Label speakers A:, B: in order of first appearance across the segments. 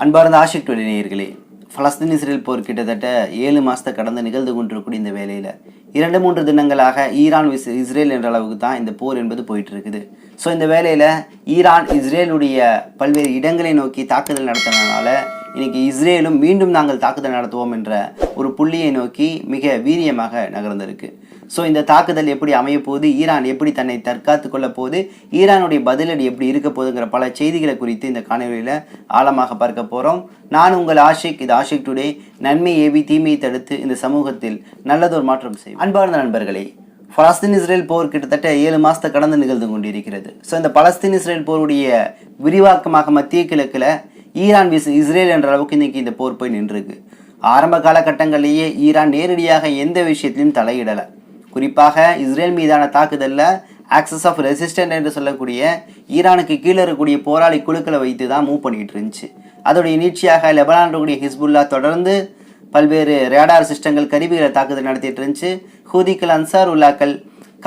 A: அன்பார்ந்த ஆஷிக் டுடே நேயர்களே, Palestine Israel போர் கிட்டத்தட்ட 7 மாதத்தை கடந்து நிகழ்ந்து கொண்டிருக்கூடிய இந்த வேலையில் 2-3 தினங்களாக ஈரான் இஸ்ரேல் என்ற அளவுக்கு தான் இந்த போர் என்பது போயிட்டு இருக்குது. ஸோ இந்த வேலையில் ஈரான் இஸ்ரேலுடைய பல்வேறு இடங்களை நோக்கி தாக்குதல் நடத்தினால இன்னைக்கு இஸ்ரேலும் மீண்டும் நாங்கள் தாக்குதல் நடத்துவோம் என்ற ஒரு புள்ளியை நோக்கி மிக வீரியமாக நகர்ந்திருக்கு. ஸோ இந்த தாக்குதல் எப்படி அமைய போகுது, ஈரான் எப்படி தன்னை தற்காத்து கொள்ள போகுது, ஈரானுடைய பதிலடி எப்படி இருக்க போகுதுங்கிற பல செய்திகளை குறித்து இந்த காணொலியில் ஆழமாக பார்க்க போகிறோம். நான் உங்கள் ஆஷிக், இது ஆஷிக் டுடே. நன்மை ஏவி தீமையை தடுத்து இந்த சமூகத்தில் நல்லதொரு மாற்றம் செய்யும். அன்பார்ந்த நண்பர்களே, பலஸ்தீன் இஸ்ரேல் போர் கிட்டத்தட்ட 7 மாதத்தை கடந்து நிகழ்ந்து கொண்டிருக்கிறது. ஸோ இந்த பலஸ்தீன் இஸ்ரேல் போருடைய விரிவாக்கமாக மத்திய கிழக்கில் ஈரான் இஸ்ரேல் என்ற அளவுக்கு இன்னைக்கு இந்த போர் போய் நின்றுருக்கு. ஆரம்ப காலகட்டங்களிலேயே ஈரான் நேரடியாக எந்த விஷயத்திலையும் தலையிடலை. குறிப்பாக இஸ்ரேல் மீதான தாக்குதலில் ஆக்சஸ் ஆஃப் ரெசிஸ்டன்ட் என்று சொல்லக்கூடிய ஈரானுக்கு கீழே இருக்கக்கூடிய போராளி குழுக்களை வைத்து தான் மூவ் பண்ணிகிட்டு இருந்துச்சு. அதோடைய நீட்சியாக லெபனான் இருக்கக்கூடிய ஹிஸ்புல்லா தொடர்ந்து பல்வேறு ரேடார் சிஸ்டங்கள் கருவிகளை தாக்குதல் நடத்திட்டு இருந்துச்சு. ஹூதிக்கள், அன்சார் உல்லாக்கள்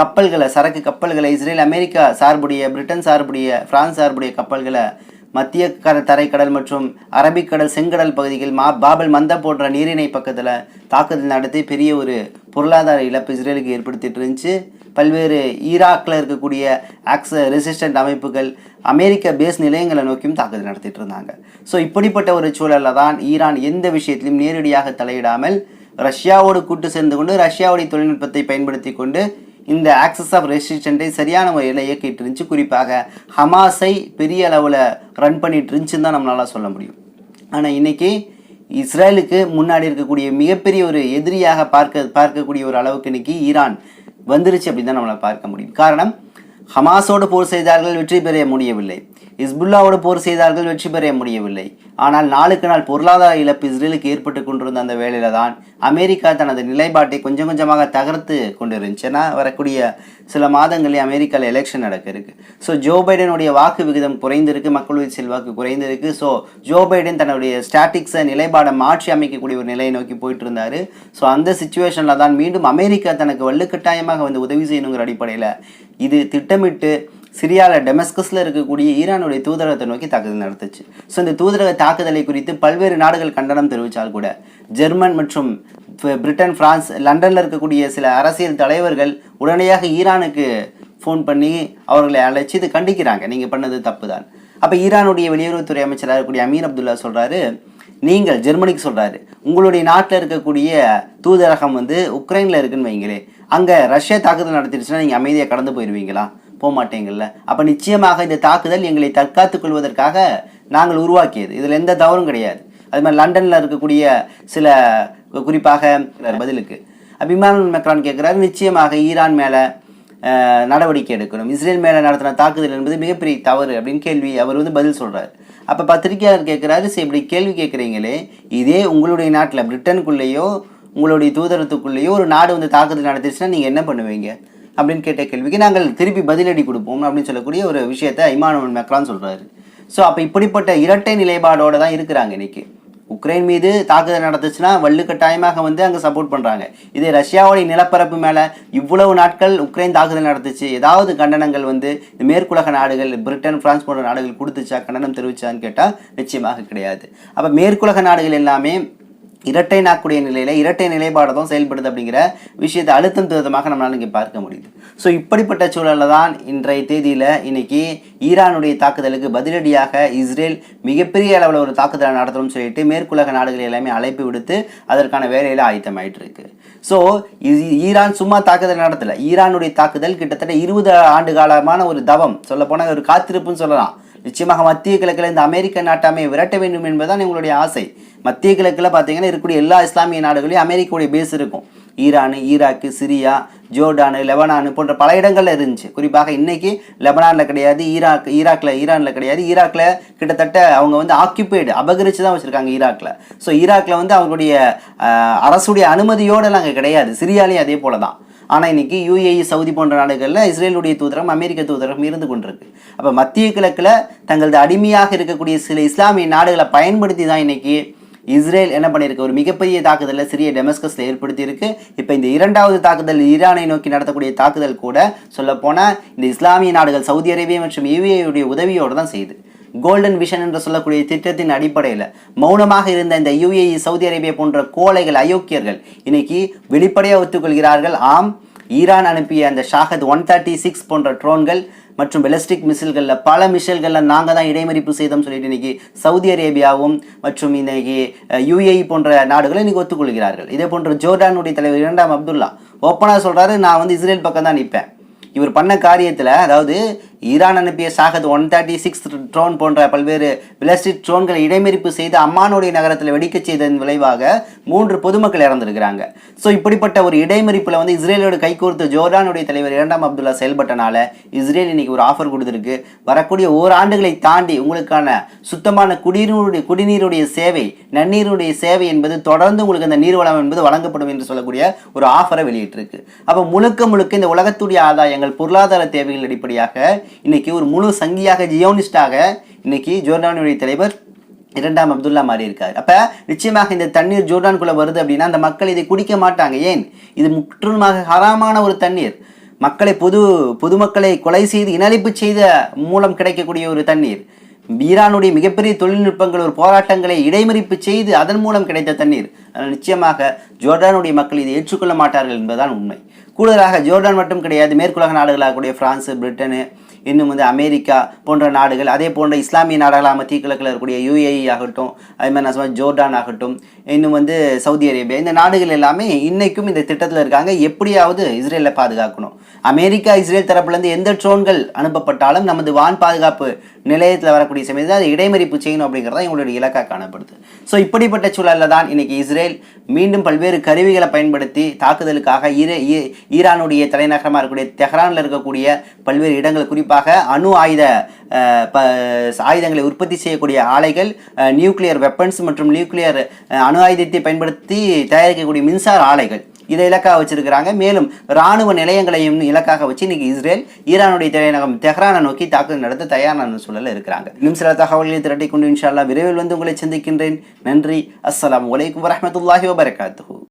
A: கப்பல்களை, சரக்கு கப்பல்களை, இஸ்ரேல் அமெரிக்கா சார்புடைய, பிரிட்டன் சார்புடைய, பிரான்ஸ் சார்புடைய கப்பல்களை மத்திய தரைக்கடல் மற்றும் அரபிக்கடல், செங்கடல் பகுதிகள், பாபல் மந்த போன்ற நீரிணை பக்கத்தில் தாக்குதல் நடத்தி பெரிய ஒரு பொருளாதார இழப்பு இஸ்ரேலுக்கு ஏற்படுத்திட்டு இருந்துச்சு. பல்வேறு ஈராக்கில் இருக்கக்கூடிய ரெசிஸ்டன்ட் அமைப்புகள் அமெரிக்க பேஸ் நிலையங்களை நோக்கியும் தாக்குதல் நடத்திட்டு இருந்தாங்க. ஸோ இப்படிப்பட்ட ஒரு சூழலில் தான் ஈரான் எந்த விஷயத்திலும் நேரடியாக தலையிடாமல் ரஷ்யாவோடு கூட்டு சேர்ந்து கொண்டு ரஷ்யாவுடைய தொழில்நுட்பத்தை பயன்படுத்தி கொண்டு இந்த ஆக்சஸ் ஆஃப் ரெசிஸ்டன்ட்டை சரியான முறையில் இயக்கிட்டு இருந்துச்சு. குறிப்பாக ஹமாஸை பெரிய அளவில் ரன் பண்ணிட்டு இருந்துச்சுன்னு தான் நம்மளால் சொல்ல முடியும். ஆனால் இன்றைக்கி இஸ்ரேலுக்கு முன்னாடி இருக்கக்கூடிய மிகப்பெரிய ஒரு எதிரியாக பார்க்கக்கூடிய ஒரு அளவுக்கு இன்றைக்கி ஈரான் வந்துருச்சு அப்படின்னு தான் நம்மளால் பார்க்க முடியும். காரணம், ஹமாஸோடு போர் செய்தார்கள், வெற்றி பெற முடியவில்லை. ஹிஸ்புல்லாவோடு போர் செய்தார்கள், வெற்றி பெற முடியவில்லை. ஆனால் நாளுக்கு நாள் பொருளாதார இழப்பு இஸ்ரேலுக்கு ஏற்பட்டு கொண்டிருந்த அந்த வேளையில தான் அமெரிக்கா தனது நிலைப்பாட்டை கொஞ்சம் கொஞ்சமாக தகர்த்து கொண்டிருந்துச்சு. ஏன்னா வரக்கூடிய சில மாதங்களே அமெரிக்காவில் எலெக்ஷன் நடக்க இருக்கு. ஸோ ஜோ பைடனுடைய வாக்கு விகிதம் குறைந்திருக்கு, மக்களவை செல்வாக்கு குறைந்திருக்கு. ஸோ ஜோ பைடன் தன்னுடைய ஸ்டாட்டிக்ஸை நிலைப்பாடை மாற்றி அமைக்கக்கூடிய ஒரு நிலையை நோக்கி போயிட்டு இருந்தாரு. ஸோ அந்த சிச்சுவேஷனில் தான் மீண்டும் அமெரிக்கா தனக்கு வலுக்கட்டாயமாக வந்து உதவி செய்யணுங்கிற அடிப்படையில் இது திட்டமிட்டு சிரியாவில் டெமஸ்கஸில் இருக்கக்கூடிய ஈரானுடைய தூதரகத்தை நோக்கி தாக்குதல் நடத்துச்சு. ஸோ இந்த தூதரக தாக்குதலை குறித்து பல்வேறு நாடுகள் கண்டனம் தெரிவித்தால் கூட ஜெர்மன் மற்றும் பிரிட்டன், பிரான்ஸ், லண்டனில் இருக்கக்கூடிய சில அரசியல் தலைவர்கள் உடனடியாக ஈரானுக்கு ஃபோன் பண்ணி அவர்களை அழைச்சி இது கண்டிக்கிறாங்க, நீங்கள் பண்ணது தப்பு தான். அப்போ ஈரானுடைய வெளியுறவுத்துறை அமைச்சராக இருக்கக்கூடிய அமீர் அப்துல்லா சொல்கிறாரு, நீங்கள் ஜெர்மனிக்கு சொல்கிறாரு, உங்களுடைய நாட்டில் இருக்கக்கூடிய தூதரகம் வந்து உக்ரைனில் இருக்குன்னு வைங்களே, அங்கே ரஷ்யா தாக்குதல் நடத்திடுச்சுன்னா நீங்கள் அமைதியாக கடந்து போயிடுவீங்களா? போக மாட்டேங்கல்ல. அப்போ நிச்சயமாக இந்த தாக்குதல் எங்களை தற்காத்துக் கொள்வதற்காக நாங்கள் உருவாக்கியது, இதில் எந்த தவறும் கிடையாது. அது மாதிரி லண்டனில் இருக்கக்கூடிய சில குறிப்பாக பதிலுக்கு இமானுவேல் மேக்ரான் கேட்குறாரு, நிச்சயமாக ஈரான் மேலே நடவடிக்கை எடுக்கணும், இஸ்ரேல் மேலே நடத்தின தாக்குதல் என்பது மிகப்பெரிய தவறு அப்படின்னு கேள்வி அவர் வந்து பதில் சொல்கிறார். அப்போ பத்திரிகையாளர் கேட்குறாரு, சரி இப்படி கேள்வி கேட்குறீங்களே, இதே உங்களுடைய நாட்டில் பிரிட்டனுக்குள்ளேயோ உங்களுடைய தூதரத்துக்குள்ளேயோ ஒரு நாடு வந்து தாக்குதல் நடத்திடுச்சுன்னா நீங்கள் என்ன பண்ணுவீங்க அப்படின்னு கேட்ட கேள்விக்கு நாங்கள் திருப்பி பதிலடி கொடுப்போம் அப்படின்னு சொல்லக்கூடிய ஒரு விஷயத்தை இமானுவேல் மேக்ரான் சொல்கிறாரு. ஸோ அப்போ இப்படிப்பட்ட இரட்டை நிலைப்பாடோடு தான் இருக்கிறாங்க இன்னைக்கு. உக்ரைன் மீது தாக்குதல் நடத்துச்சுன்னா வலுக்கட்டாயமாக வந்து அங்கே சப்போர்ட் பண்ணுறாங்க. இதே ரஷ்யாவுடைய நிலப்பரப்பு மேலே இவ்வளவு நாட்கள் உக்ரைன் தாக்குதல் நடத்துச்சு, ஏதாவது கண்டனங்கள் வந்து இந்த மேற்குலக நாடுகள், பிரிட்டன், பிரான்ஸ் போன்ற நாடுகள் கொடுத்துச்சா, கண்டனம் தெரிவிச்சான்னு கேட்டால் நிச்சயமாக கிடையாது. அப்போ மேற்குலக நாடுகள் எல்லாமே இரட்டை நாக்குடைய நிலையில் இரட்டை நிலைப்பாடு தான் செயல்படுது அப்படிங்கிற விஷயத்தை அழுத்தம் திருத்தமாக நம்மளால் இங்கே பார்க்க முடியுது. ஸோ இப்படிப்பட்ட சூழலில் தான் இன்றைய தேதியில் இன்னைக்கு ஈரானுடைய தாக்குதலுக்கு பதிலடியாக இஸ்ரேல் மிகப்பெரிய அளவில் ஒரு தாக்குதலை நடத்தணும்னு சொல்லிட்டு மேற்குலக நாடுகள் எல்லாமே அழைப்பு விடுத்து அதற்கான வேலையில் ஆயத்தமாயிட்டு இருக்கு. ஸோ ஈரான் சும்மா தாக்குதல் நடத்தலை. ஈரானுடைய தாக்குதல் கிட்டத்தட்ட 20 ஆண்டு காலமான ஒரு தவம், சொல்ல போனால் ஒரு காத்திருப்புன்னு சொல்லலாம். நிச்சயமாக மத்திய கிழக்கில் இந்த அமெரிக்க நாட்டாமை விரட்ட வேண்டும் என்பதுதான் எங்களுடைய ஆசை. மத்திய கிழக்கில் பார்த்தீங்கன்னா இருக்கக்கூடிய எல்லா இஸ்லாமிய நாடுகளையும் அமெரிக்காவுடைய பேஸ் இருக்கும். Iran, Iraq, Syria, Jordan, Lebanon போன்ற பல இடங்கள்ல இருந்துச்சு. குறிப்பாக இன்னைக்கு லெபனானில் கிடையாது, ஈரானில் கிடையாது. ஈராக்கில் கிட்டத்தட்ட அவங்க வந்து ஆக்கியூபைடு, அபகரித்து தான் வச்சுருக்காங்க ஈராக்கில். ஸோ ஈராக்கில் வந்து அவங்களுடைய அரசுடைய அனுமதியோடு அங்கே கிடையாது. சிரியாலையும் அதே போல தான். ஆனால் இன்னைக்கு யுஏஇ, சவுதி போன்ற நாடுகளில் இஸ்ரேலுடைய தூதரம், அமெரிக்க தூதரம் இருந்து கொண்டிருக்கு. அப்போ மத்திய கிழக்கில் தங்களது அடிமையாக இருக்கக்கூடிய சில இஸ்லாமிய நாடுகளை பயன்படுத்தி தான் இன்னைக்கு இஸ்ரேல் என்ன பண்ணியிருக்கு, ஒரு மிகப்பெரிய தாக்குதலை சிறிய டெமஸ்கஸில் ஏற்படுத்தியிருக்கு. இப்போ இந்த இரண்டாவது தாக்குதல் ஈரானை நோக்கி நடத்தக்கூடிய தாக்குதல் கூட சொல்லப்போனால் இந்த இஸ்லாமிய நாடுகள் சவுதி அரேபியா மற்றும் யுஏஇயுடைய உதவியோடு தான் செய்யுது. கோல்டன் விஷன் என்று சொல்லக்கூடிய திட்டத்தின் அடிப்படையில் மௌனமாக இருந்த இந்த UAE, சவுதி அரேபியா போன்ற கோழைகள், அயோக்கியர்கள் இன்னைக்கு வெளிப்படையாக ஒத்துக்கொள்கிறார்கள். ஆம், ஈரான் அனுப்பிய அந்த ஷாஹத் 136 போன்ற ட்ரோன்கள் மற்றும் பெலஸ்டிக் மிசில்களில் பல மிசைல்களில் நாங்கள் தான் இடைமறிப்பு செய்தோம் சொல்லிட்டு இன்னைக்கு சவுதி அரேபியாவும் மற்றும் இன்னைக்கு UAE போன்ற நாடுகளை இன்னைக்கு ஒத்துக்கொள்கிறார்கள். இதே போன்ற ஜோர்டானுடைய தலைவர் 2ஆம் அப்துல்லா ஓப்பனாக சொல்கிறாரு, நான் வந்து இஸ்ரேல் பக்கம் தான் நிற்பேன். இவர் பண்ண காரியத்தில், அதாவது ஈரான் அனுப்பிய ஷாஹத் 136 ட்ரோன் போன்ற பல்வேறு பிளாஸ்டிக் ட்ரோன்களை இடைமறிப்பு செய்து அம்மானுடைய நகரத்தில் வெடிக்க செய்ததன் விளைவாக 3 பொதுமக்கள் இறந்திருக்கிறாங்க. ஸோ இப்படிப்பட்ட ஒரு இடைமறிப்பில் வந்து இஸ்ரேலோட கைகோர்த்து ஜோர்டானுடைய தலைவர் 2ஆம் அப்துல்லா செயல்பட்டனால இஸ்ரேல் இன்னைக்கு ஒரு ஆஃபர் கொடுத்துருக்கு. வரக்கூடிய ஓராண்டுகளை தாண்டி உங்களுக்கான சுத்தமான குடிநீருடைய சேவை, நன்னீருடைய சேவை என்பது தொடர்ந்து உங்களுக்கு அந்த நீர்வளம் என்பது வழங்கப்படும் என்று சொல்லக்கூடிய ஒரு ஆஃபரை வெளியிட்டிருக்கு. அப்போ முழுக்க இந்த உலகத்துடைய ஆதாயங்கள், பொருளாதார தேவைகள் அடிப்படையாக இன்னைக்கு ஒரு முழு சங்கியாக, ஜியோனிஸ்டாக இன்னைக்கு ஜோர்டானுடைய தலைவர் 2ஆம் அப்துல்லா மாறி இருக்காரு. அப்ப நிச்சயமாக இந்த தண்ணீர் ஜோர்டானுக்குள்ள வருது அப்படின்னா அந்த மக்கள் இதை குடிக்க மாட்டாங்க. ஏன்? இது முற்றிலுமாக ஹராமான ஒரு தண்ணீர். மக்களை பொதுமக்களை கொலை செய்து இனஅழிப்பு செய்த மூலம் கிடைக்கக்கூடிய ஒரு தண்ணீர். ஈரானுடைய மிகப்பெரிய தொழில்நுட்பங்கள், ஒரு போராட்டங்களை இடைமறிப்பு செய்து அதன் மூலம் கிடைத்த தண்ணீர். அதனால் நிச்சயமாக ஜோர்டானுடைய மக்கள் இதை ஏற்றுக்கொள்ள மாட்டார்கள் என்பதுதான் உண்மை. கூடுதலாக ஜோர்டான் மட்டும் கிடையாது, மேற்குலக நாடுகளாக கூடிய பிரான்ஸ், பிரிட்டனு, இன்னும் வந்து அமெரிக்கா போன்ற நாடுகள், அதே போன்ற இஸ்லாமிய நாடுகளாக மத்திய கிழக்கில் இருக்கக்கூடிய UAE ஆகட்டும், அதே மாதிரி நான் சொன்ன ஜோர்டான் ஆகட்டும், இன்னும் வந்து சவுதி அரேபியா, இந்த நாடுகள் எல்லாமே இன்னைக்கும் இந்த திட்டத்தில் இருக்காங்க. எப்படியாவது இஸ்ரேலை பாதுகாக்கணும். அமெரிக்கா, இஸ்ரேல் தரப்புலேருந்து எந்த ட்ரோன்கள் அனுப்பப்பட்டாலும் நமது வான் பாதுகாப்பு நிலையத்தில் வரக்கூடிய சமயத்தில் அதை இடைமறிப்பு செய்யணும் அப்படிங்கிறதா எங்களுடைய இலக்காக காணப்படுது. ஸோ இப்படிப்பட்ட சூழலில் தான் இன்னைக்கு இஸ்ரேல் மீண்டும் பல்வேறு கருவிகளை பயன்படுத்தி தாக்குதலுக்காக ஈரானுடைய தலைநகரமாக இருக்கக்கூடிய தெஹ்ரானில் இருக்கக்கூடிய பல்வேறு இடங்கள், குறிப்பாக அணு ஆயுதங்களை உற்பத்தி செய்யக்கூடிய ஆலைகள், நியூக்ளியர் வெப்பன்ஸ் மற்றும் நியூக்ளியர் அணு ஆயுதத்தை பயன்படுத்தி தயாரிக்கக்கூடிய மின்சார ஆலைகள், இதை இலக்காக வச்சிருக்கிறாங்க. மேலும் இராணுவ நிலையங்களையும் இலக்காக வச்சு இன்னைக்கு இஸ்ரேல் ஈரானுடைய தலைநகரம் தெஹ்ரானை நோக்கி தாக்குதல் நடத்த தயாரான சூழலில் இருக்கிறாங்க. இன்னும் சில தகவல்களை திரட்டி கொண்டு இன்ஷா அல்லாஹ் விரைவில் வந்து உங்களை சந்திக்கின்றேன். நன்றி. அஸ்ஸலாமு அலைக்கும் வரஹ்மத்துல்லாஹி வபரகாத்துஹு.